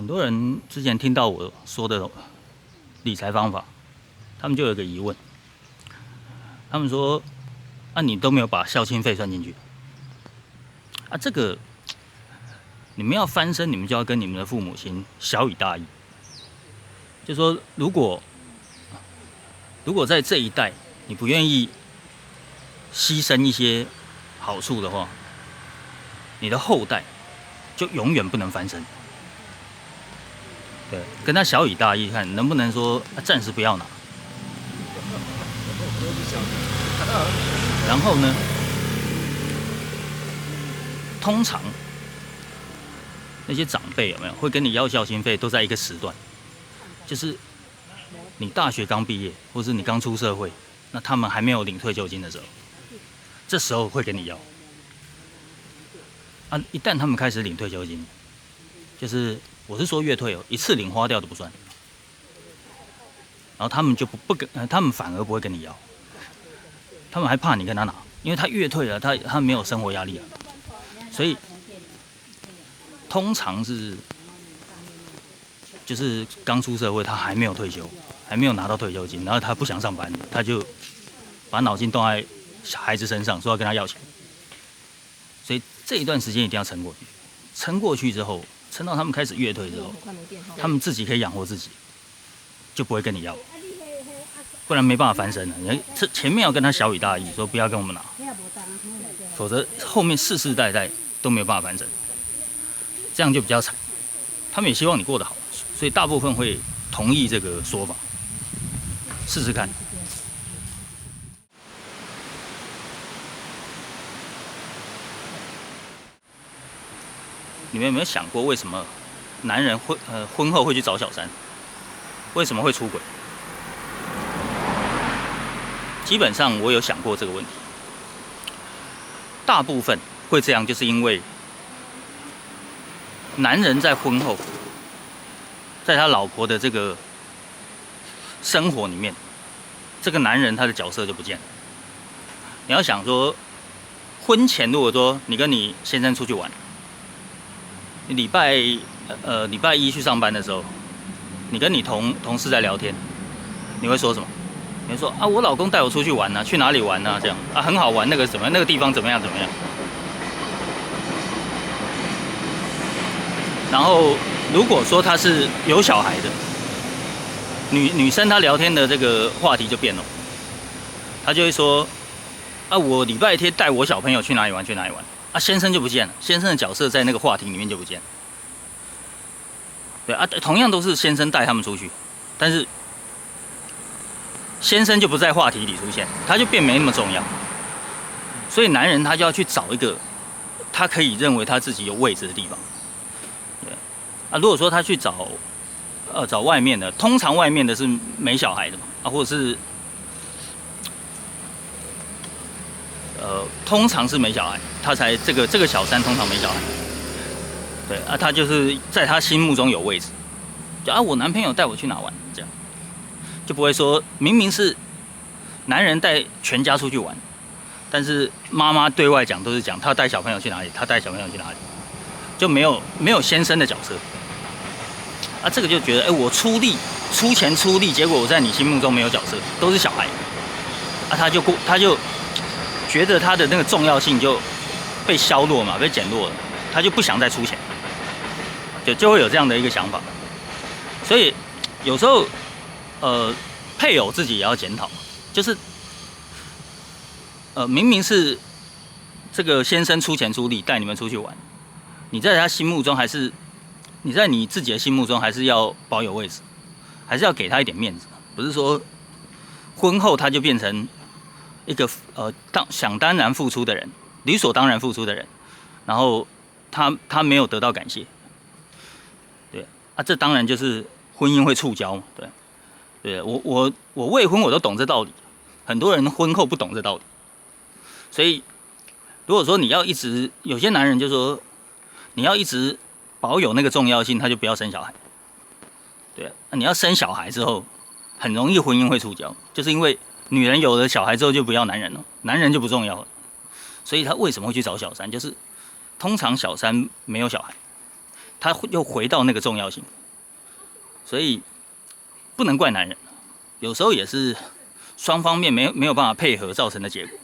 多人之前听到我说的理财方法，他们就有一个疑问，他们说：“啊，你都没有把孝亲费算进去啊？这个你们要翻身，你们就要跟你们的父母亲晓以大义，就说如果在这一代你不愿意牺牲一些好处的话，你的后代就永远不能翻身。对，跟他晓以大义，看能不能说暂时不要拿。然后呢，通常那些长辈有没有会跟你要孝心费，都在一个时段，就是你大学刚毕业，或是你刚出社会，那他们还没有领退休金的时候，这时候会跟你要。啊，一旦他们开始领退休金，就是我是说月退哦，一次领花掉都不算，然后他们就不跟，他们反而不会跟你要，他们还怕你跟他拿，因为他月退了，他没有生活压力啊，所以通常是就是刚出社会，他还没有退休，还没有拿到退休金，然后他不想上班，他就把脑筋动在小孩子身上，说要跟他要钱，所以这一段时间一定要撑过去，撑过去之后。撑到他们开始月退之后，他们自己可以养活自己，就不会跟你要，不然没办法翻身了。你这前面要跟他晓以大义，说不要跟我们拿，否则后面世世代代都没有办法翻身，这样就比较惨。他们也希望你过得好，所以大部分会同意这个说法，试试看。你们有没有想过，为什么男人婚后会去找小三？为什么会出轨？基本上我有想过这个问题。大部分会这样，就是因为男人在婚后，在他老婆的这个生活里面，这个男人他的角色就不见了。你要想说，婚前如果说你跟你先生出去玩，礼拜一去上班的时候，你跟你同事在聊天，你会说什么？你会说啊，我老公带我出去玩啊，去哪里玩啊？这样啊，很好玩，那个怎么样？那个地方怎么样？怎么样？然后如果说他是有小孩的，女生她聊天的这个话题就变了，她就会说啊，我礼拜天带我小朋友去哪里玩？去哪里玩？啊，先生就不见了，先生的角色在那个话题里面就不见了。对啊，同样都是先生带他们出去，但是先生就不在话题里出现，他就变没那么重要。所以男人他就要去找一个他可以认为他自己有位置的地方。对啊，如果说他去找外面的，通常外面的是没小孩的嘛，啊，或者是通常是没小孩，他才这个小三通常没小孩。对啊，他就是在他心目中有位置，就啊，我男朋友带我去哪玩，这样就不会说明明是男人带全家出去玩，但是妈妈对外讲都是讲他带小朋友去哪里，他带小朋友去哪里，就没有先生的角色啊，这个就觉得我出钱出力，结果我在你心目中没有角色，都是小孩啊，他就觉得他的那个重要性就被削弱嘛，被减弱了，他就不想再出钱。就会有这样的一个想法，所以有时候，配偶自己也要检讨，就是明明是这个先生出钱出力带你们出去玩，你在他心目中还是你在你自己的心目中还是要保有位置，还是要给他一点面子，不是说婚后他就变成一个想当然付出的人，理所当然付出的人，然后他没有得到感谢。啊，这当然就是婚姻会触礁嘛，对，我未婚我都懂这道理，很多人婚后不懂这道理，所以如果说你要一直，有些男人就说你要一直保有那个重要性，他就不要生小孩，对啊，你要生小孩之后，很容易婚姻会触礁，就是因为女人有了小孩之后就不要男人了，男人就不重要了，所以他为什么会去找小三？就是通常小三没有小孩。他又回到那个重要性，所以不能怪男人，有时候也是双方面没有办法配合造成的结果。